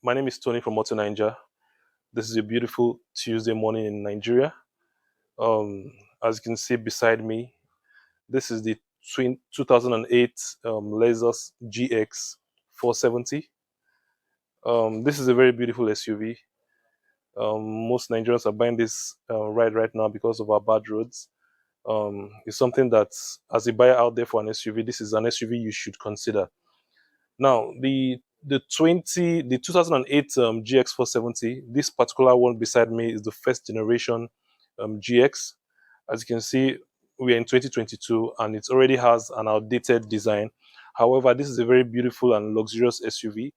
My name is Tony from Moto Ninja. This is a beautiful Tuesday morning in Nigeria. As you can see beside me, this is the 2008 Lexus GX 470. This is a very beautiful SUV. Most Nigerians are buying this right now because of our bad roads. It's something that, as a buyer out there for an SUV, this is an SUV you should consider. Now, the 2008 GX 470, this particular one beside me is the first generation GX. As you can see, we are in 2022 and it already has an outdated design. However, this is a very beautiful and luxurious SUV.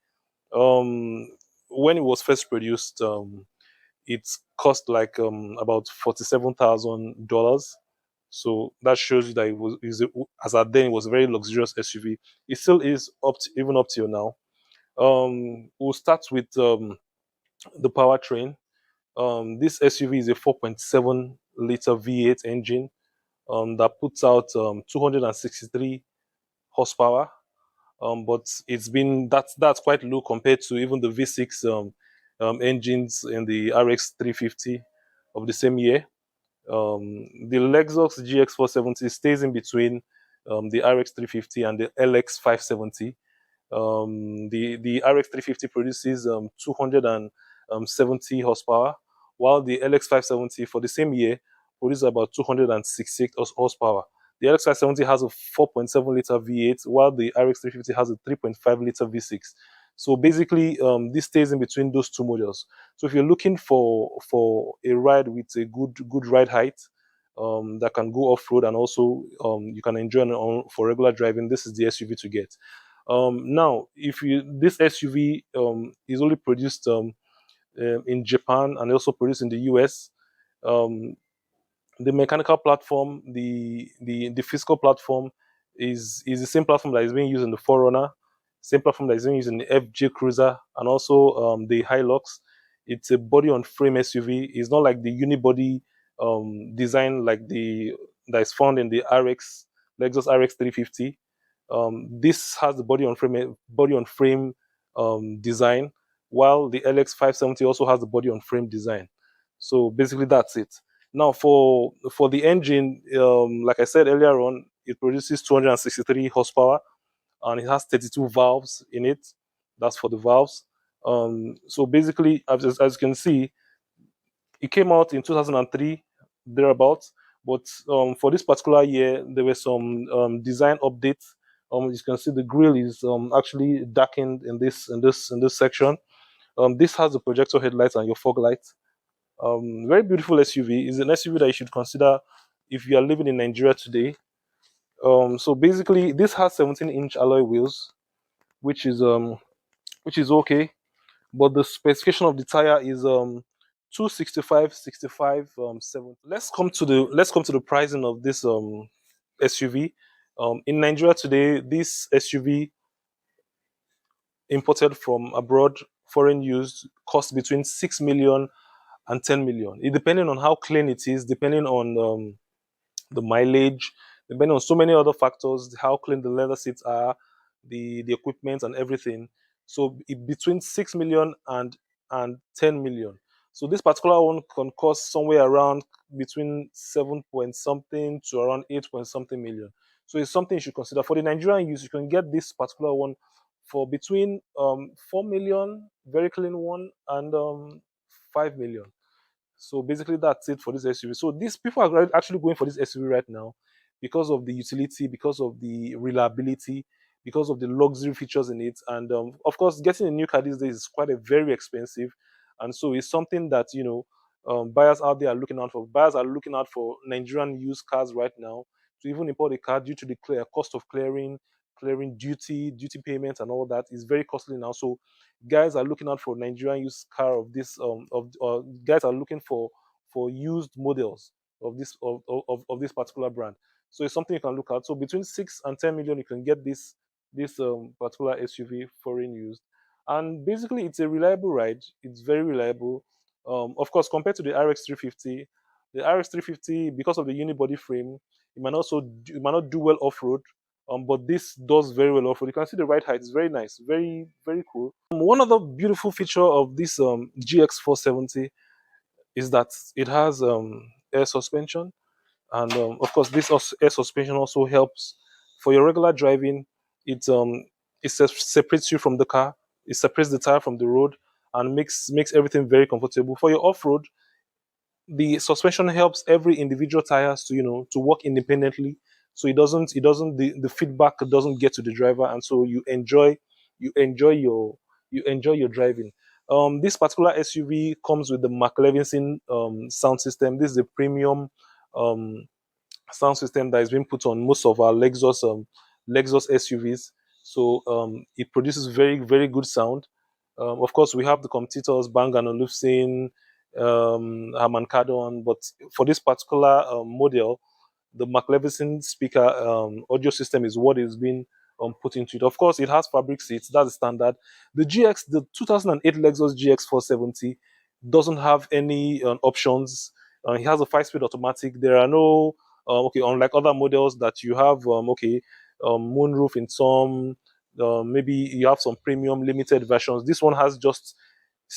Um, when it was first produced, it cost like about $47,000. So that shows you that as at then, it was a very luxurious SUV. It still is even up till now. We'll start with the powertrain. This SUV is a 4.7 liter V8 engine that puts out 263 horsepower. But that's quite low compared to even the V6 engines in the RX 350 of the same year. The Lexus GX 470 stays in between the RX 350 and the LX 570. The RX 350 produces 270 horsepower, while the LX 570 for the same year produces about 268 horsepower. The LX 570 has a 4.7 liter V8, while the RX 350 has a 3.5 liter V6. So basically, this stays in between those two models. So if you're looking for a ride with a good ride height, that can go off road and also you can enjoy for regular driving, this is the SUV to get. Now, if you this SUV is only produced in Japan and also produced in the US. Um, the mechanical platform, the physical platform is the same platform that is being used in the Forerunner, same platform that is being used in the FJ Cruiser, and also the Hilux. It's a body on frame SUV. It's not like the unibody design like the that is found in the Lexus RX 350. This has the body on frame design, while the LX 570 also has the body on frame design. So basically, that's it. Now, for the engine, like I said earlier on, it produces 263 horsepower and it has 32 valves in it. That's for the valves. So basically, as you can see, it came out in 2003 thereabouts. But for this particular year, there were some design updates. As you can see, the grille is actually darkened in this section. This has the projector headlights and your fog lights. Very beautiful SUV. Is an SUV that you should consider if you are living in Nigeria today. So basically, this has 17-inch alloy wheels, which is um, which is okay. But the specification of the tire is 265, 65, 7. Let's come to the pricing of this SUV. In Nigeria today, this SUV imported from abroad, foreign use, costs between 6 million and 10 million. It depending on how clean it is, depending on the mileage, depending on so many other factors, how clean the leather seats are, the equipment and everything. So between 6 million and 10 million. So this particular one can cost somewhere around between 7 point something to around 8 point something million. So it's something you should consider. For the Nigerian use, you can get this particular one for between 4 million, very clean one, and 5 million. So basically, that's it for this SUV. So these people are actually going for this SUV right now because of the utility, because of the reliability, because of the luxury features in it, and of course, getting a new car these days is quite a very expensive, and so it's something that buyers out there are looking out for. Buyers are looking out for Nigerian used cars right now to even import a car due to the cost of clearing duty payments and all that is very costly now. So guys are looking out for Nigerian used car of this guys are looking for used models of this particular brand. So it's something you can look at. So between 6 and 10 million, you can get this particular SUV foreign used, and basically it's a reliable ride. It's very reliable. Of course, compared to the RX 350, the RX 350 because of the unibody frame, it might not do well off road. But this does very well off road. You can see the ride height is very nice, very very cool. One other beautiful feature of this GX 470 is that it has air suspension, and of course this air suspension also helps for your regular driving. It separates you from the car, it separates the tire from the road, and makes everything very comfortable. For your off-road, the suspension helps every individual tires to to work independently, so the feedback doesn't get to the driver, and so you enjoy your you enjoy your driving. This particular SUV comes with the McLevinson sound system. This is a premium um, sound system that is being put on most of our Lexus SUVs. So it produces very very good sound. Of course, we have the competitors Bang& Olufsen, Harman Kardon, but for this particular model, the McLevinson speaker audio system is what is being put into it. Of course, it has fabric seats. That's the standard. The 2008 Lexus GX 470 doesn't have any options. It has a five-speed automatic. There are no okay, unlike other models that you have moonroof in some. Maybe you have some premium limited versions. This one has just a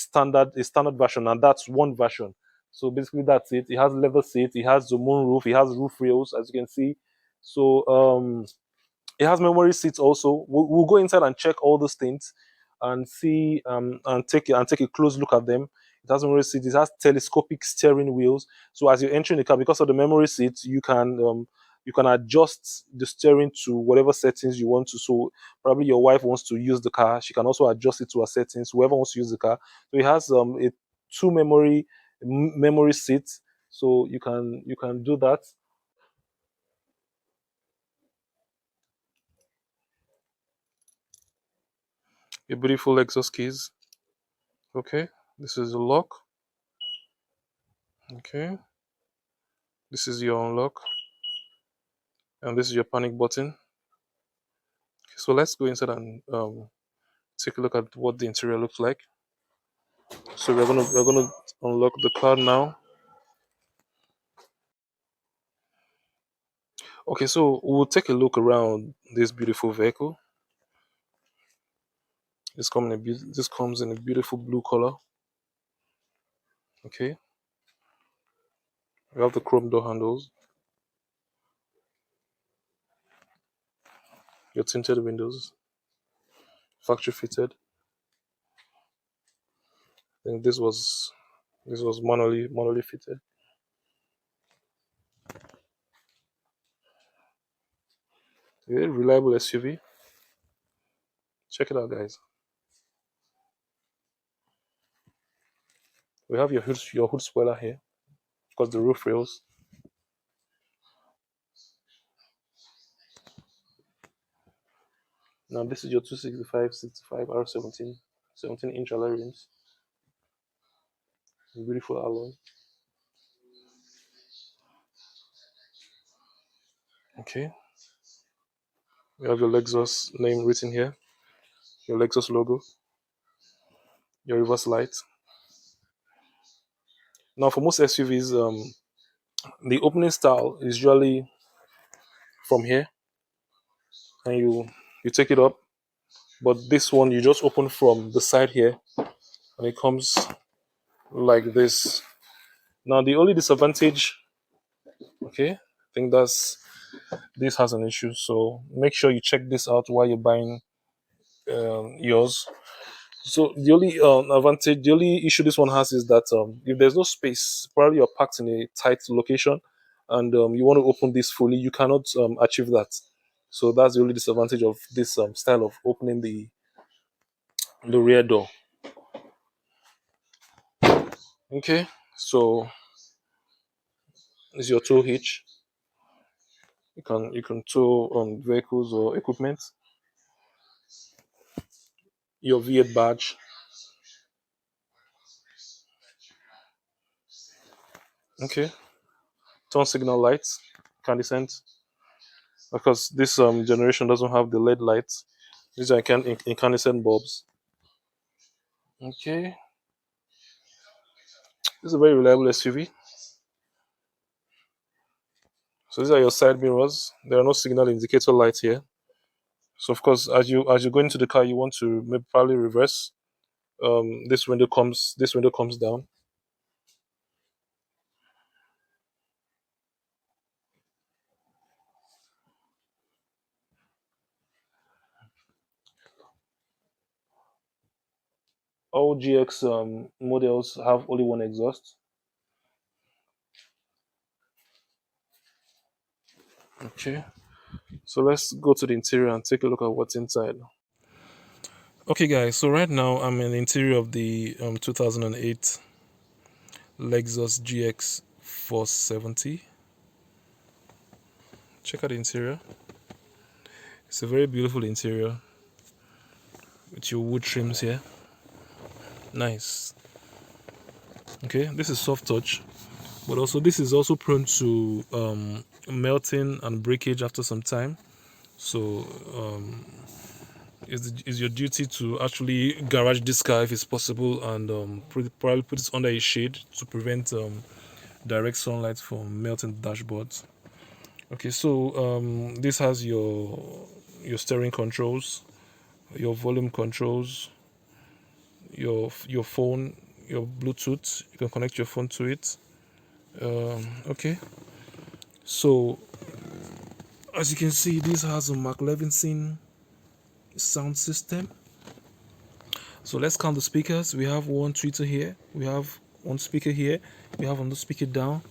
standard version, and that's one version. So basically, that's it. It has leather seats, it has the moonroof, it has roof rails, as you can see. So it has memory seats also. We'll go inside and check all those things and see and take a close look at them. It has memory seats. It has telescopic steering wheels. So as you're entering the car, because of the memory seats, you can adjust the steering to whatever settings you want to. So probably your wife wants to use the car, she can also adjust it to her settings. Whoever wants to use the car. So it has a two memory seats. So you can do that. A beautiful Lexus keys. Okay, this is the lock. Okay, this is your unlock, and this is your panic button. Okay, so let's go inside and take a look at what the interior looks like. So we're gonna unlock the car now. Okay, so we'll take a look around this beautiful vehicle. This comes in a beautiful blue color. Okay, we have the chrome door handles, your tinted windows, factory fitted. I think this was manually fitted. A very reliable SUV. Check it out, guys. We have your hood spoiler here. Of course, the roof rails. Now this is your 265/65 R17 17-inch alloy rims. Beautiful alloy. Okay. We have your Lexus name written here. Your Lexus logo. Your reverse light. Now for most SUVs, the opening style is usually from here, and you take it up. But this one you just open from the side here, and it comes like this. Now the only disadvantage, okay, I think that's this has an issue. So make sure you check this out while you're buying yours. So the only issue this one has is that if there's no space, probably you're parked in a tight location, and you want to open this fully, you cannot achieve that. So that's the only disadvantage of this style of opening the rear door. Okay, so this is your tow hitch. You can tow vehicles or equipment. Your V8 badge. Okay, turn signal lights, incandescent. Because this generation doesn't have the LED lights. These are incandescent bulbs. Okay, this is a very reliable SUV. So these are your side mirrors. There are no signal indicator lights here. So of course, as you go into the car, you want to maybe probably reverse. This window comes down. All GX models have only one exhaust. Okay, so let's go to the interior and take a look at what's inside. Okay, guys. So right now I'm in the interior of the 2008 Lexus GX 470. Check out the interior. It's a very beautiful interior with your wood trims here. Nice. Okay, this is soft touch, but also this is also prone to melting and breakage after some time. So it's your duty to actually garage this car if it's possible, and probably put it under a shade to prevent direct sunlight from melting the dashboard. Okay, so this has your steering controls, your volume controls, your phone, your Bluetooth. You can connect your phone to it. Okay, so as you can see, this has a Mark Levinson sound system. So let's count the speakers. We have one tweeter here. We have one speaker here. We have another speaker down.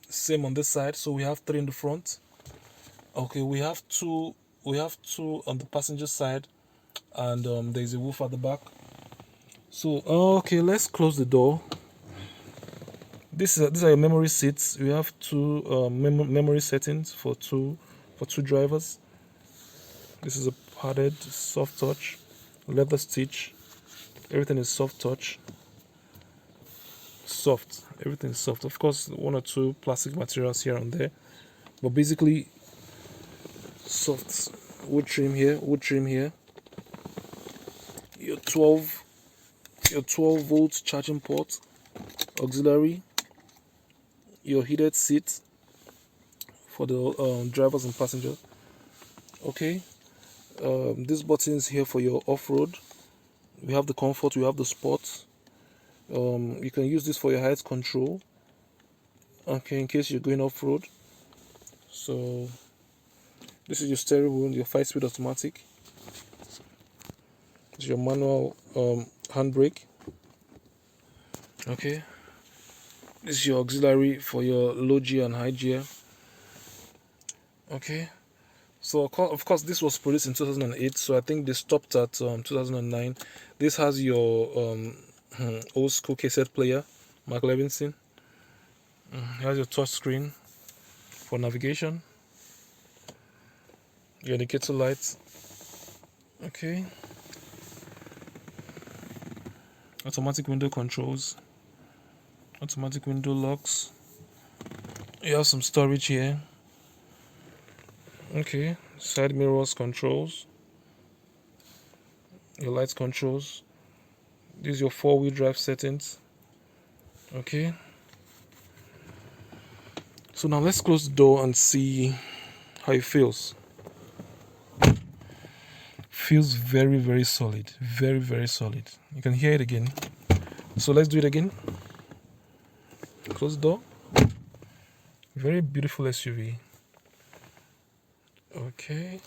Same on this side. So we have three in the front. Okay, we have two. We have two on the passenger side, and there's a woofer at the back. So okay, let's close the door. These are your memory seats. We have two memory settings for two drivers. This is a padded soft touch, leather stitch. Everything is soft touch. Soft. Everything is soft. Of course, one or two plastic materials here and there, but basically soft. Wood trim here. Wood trim here. Your 12 volt charging port, auxiliary. Your heated seat for the drivers and passengers. Okay. This button is here for your off-road. We have the comfort. We have the sport. You can use this for your height control. Okay, in case you're going off-road. So this is your steering wheel, your 5-speed automatic. This is your manual handbrake. Okay. This is your auxiliary for your low gear and high gear. Okay. So of course this was produced in 2008, so I think they stopped at 2009. This has your old school cassette player, Mark Levinson. It has your touch screen for navigation, your indicator lights. Okay. Automatic window controls, automatic window locks. You have some storage here. Okay, side mirrors controls, your lights controls. This is your 4-wheel drive settings. Okay, so now let's close the door and see how it feels. Feels very, very solid. Very, very solid. You can hear it again. So let's do it again. Close the door. Very beautiful SUV. Okay.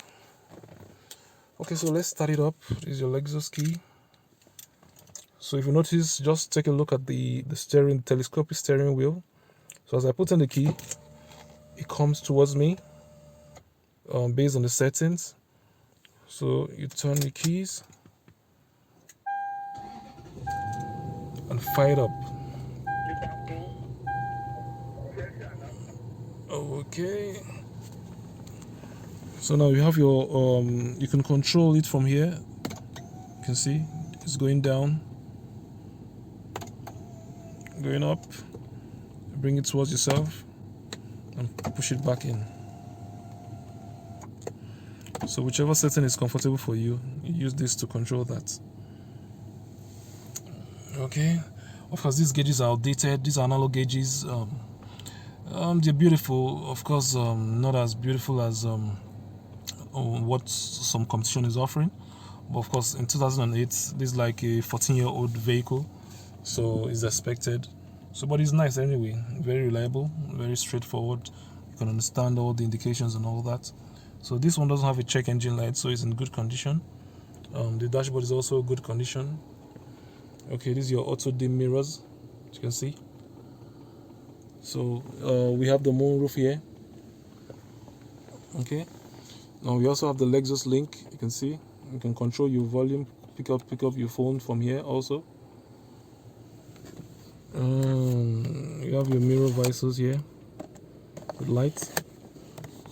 Okay, so let's start it up. This is your Lexus key. So if you notice, just take a look at the steering, telescopic steering wheel. So as I put in the key, it comes towards me based on the settings. So you turn the keys and fire it up. Okay. So now you have your you can control it from here. You can see it's going down, going up. Bring it towards yourself and push it back in. So whichever setting is comfortable for you, you use this to control that. Okay. Of course, these gauges are outdated. These are analog gauges. They're beautiful. Of course, not as beautiful as on what some competition is offering. But of course, in 2008, this is like a 14-year-old vehicle, so it's expected. So, but it's nice anyway. Very reliable, very straightforward. You can understand all the indications and all that. So this one doesn't have a check engine light, so it's in good condition. The dashboard is also good condition. Okay, this is your auto dim mirrors, as you can see. So we have the moonroof here. Okay. Now we also have the Lexus Link. You can see you can control your volume, pick up your phone from here also. You have your mirror visors here with lights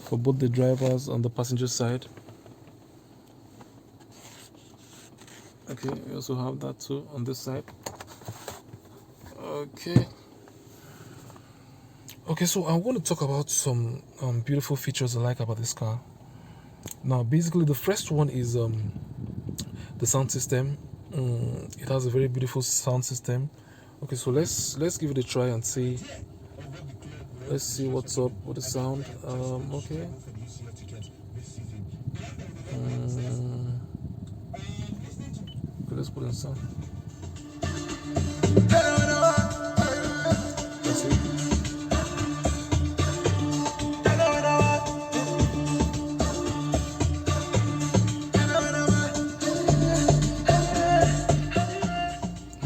for both the drivers and the passenger side. Okay, we also have that too on this side. Okay, so I want to talk about some beautiful features I like about this car. Now, basically, the first one is the sound system. It has a very beautiful sound system. Okay, so let's give it a try and see. Let's see what's up with the sound. Okay. Okay, let's put in sound. Let's see.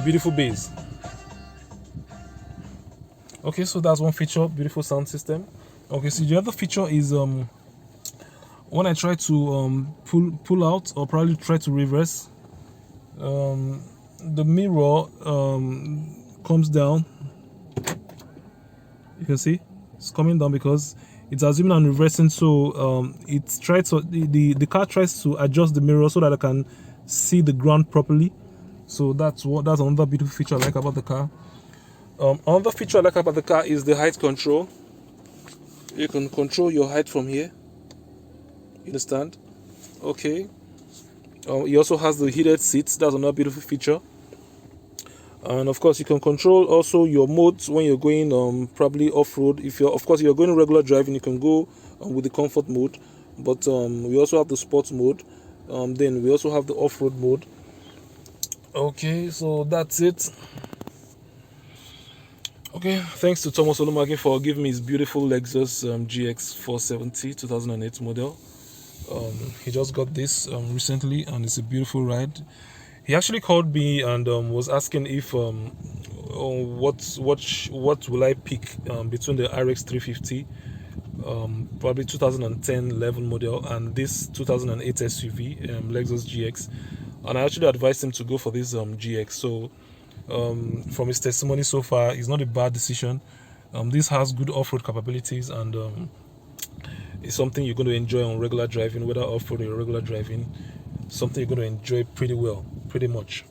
Beautiful bass. Okay, so that's one feature, beautiful sound system. Okay, so the other feature is when I try to pull out or probably try to reverse, the mirror comes down. You can see it's coming down because it's assuming I'm reversing, so it tries to the car tries to adjust the mirror so that I can see the ground properly. So that's another beautiful feature I like about the car. Another feature I like about the car is the height control. You can control your height from here. You understand? Okay. It also has the heated seats. That's another beautiful feature. And of course, you can control also your modes when you're going probably off-road. If you're going regular driving, you can go with the comfort mode. But we also have the sports mode. Then we also have the off-road mode. Okay, so that's it. Okay, thanks to Thomas Olumake for giving me his beautiful Lexus GX 470 2008 model. He just got this recently, and it's a beautiful ride. He actually called me and was asking if what will I pick between the RX 350, probably 2010 11 model, and this 2008 SUV Lexus GX. And I actually advised him to go for this GX. So from his testimony so far, it's not a bad decision. This has good off-road capabilities, and it's something you're going to enjoy on regular driving, whether off-road or regular driving. Something you're going to enjoy pretty well, pretty much.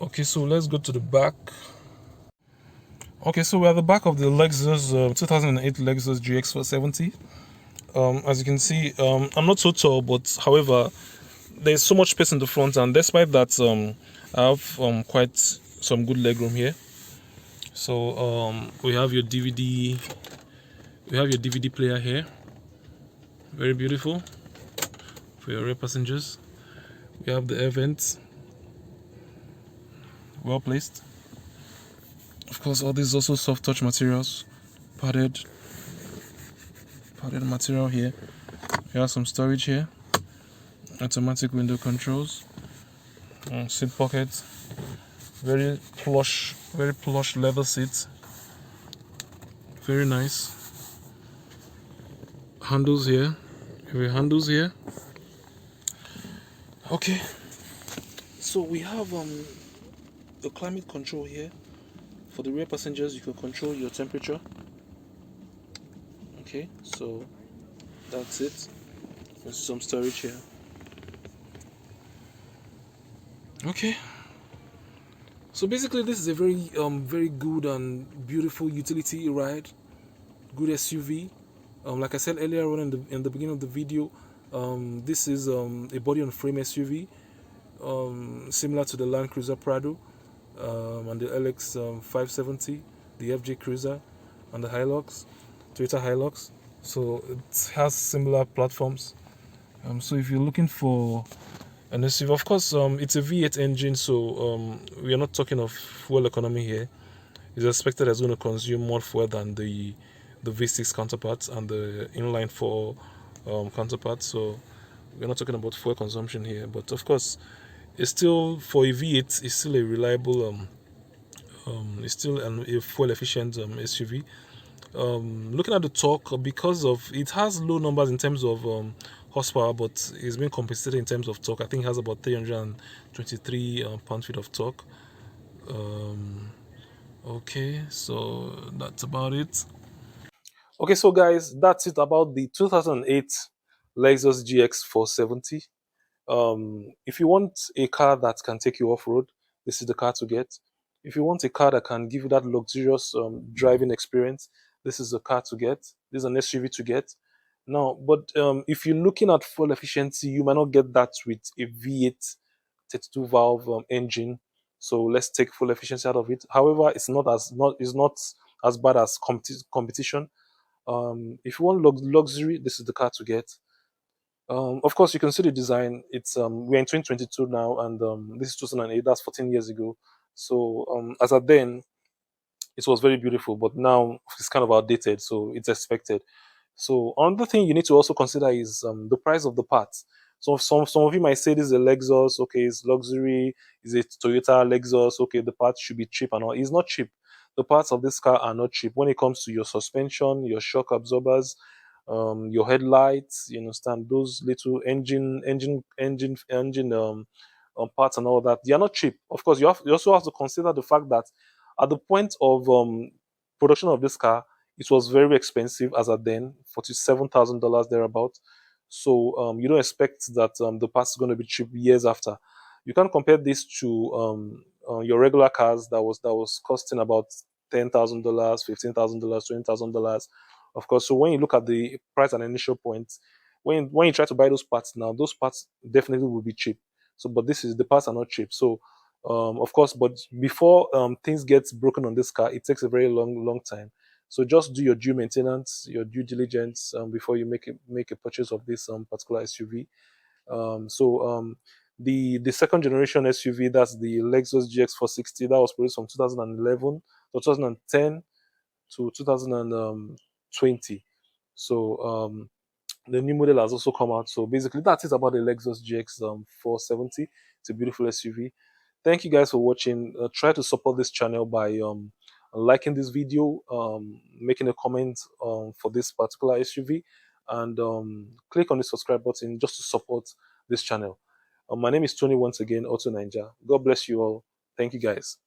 Okay, so let's go to the back. Okay, so we're at the back of the Lexus 2008 Lexus GX 470. As you can see, I'm not so tall, but however, there's so much space in the front, and despite that, I have quite some good legroom here. So we have your DVD player here, very beautiful for your rear passengers. We have the air vents, well placed. Of course, all these also soft touch materials, padded material here. We have some storage here, automatic window controls, seat pockets, very plush leather seats, very nice. Handles here, Okay, so we have the climate control here. For the rear passengers, you can control your temperature. Okay, so that's it. There's some storage here. Okay, so basically this is a very good and beautiful utility ride, good SUV. Like I said earlier on in the beginning of the video, this is a body on frame SUV, similar to the Land Cruiser Prado and the LX 570, the FJ Cruiser, and the Hilux, Toyota Hilux. So it has similar platforms, So if you're looking for an SUV, of course, it's a V8 engine, so we are not talking of fuel economy here. It's expected it's going to consume more fuel than the V6 counterparts and the inline four counterparts. So we're not talking about fuel consumption here, but of course, it's still for a V8. It's still a reliable. It's still a fuel efficient SUV. Looking at the torque, because of it has low numbers in terms of horsepower, but it's been compensated in terms of torque. I think it has about 323 pound-feet of torque. Um, okay, so that's about it. Okay, so guys, that's it about the 2008 Lexus GX 470. If you want a car that can take you off road, this is the car to get. If you want a car that can give you that luxurious driving experience, this is the car to get. This is an SUV to get. Now, but if you're looking at fuel efficiency, you might not get that with a V8 32 valve engine. So let's take full efficiency out of it. However, it's not as bad as competition. If you want luxury, this is the car to get. Of course, you can see the design. It's we're in 2022 now, and this is 2008. That's 14 years ago. So as at then, it was very beautiful, but now it's kind of outdated, so it's expected. So another thing you need to also consider is the price of the parts. So some of you might say this is a Lexus, okay, it's luxury, is it Toyota Lexus, okay, the parts should be cheap and all. It's not cheap. The parts of this car are not cheap when it comes to your suspension, your shock absorbers, your headlights, you understand, those little engine parts and all that. They are not cheap. Of course, you also have to consider the fact that at the point of production of this car, it was very expensive as at then, $47,000 thereabout. So you don't expect that the parts is going to be cheap years after. You can compare this to your regular cars that was costing about $10,000, $15,000, $20,000. Of course, so when you look at the price and initial point, when you try to buy those parts now, those parts definitely will be cheap. So, but this is the parts are not cheap. So, of course, but before things get broken on this car, it takes a very long time. So just do your due maintenance, your due diligence before you make a purchase of this particular SUV. So the second generation SUV, that's the Lexus GX 460, that was produced from 2011 to 2010 to 2020. So the new model has also come out. So basically, that is about the Lexus GX 470. It's a beautiful SUV. Thank you guys for watching. Try to support this channel by liking this video, making a comment for this particular SUV, and click on the subscribe button just to support this channel. My name is Tony once again, Auto Ninja. God bless you all. Thank you guys.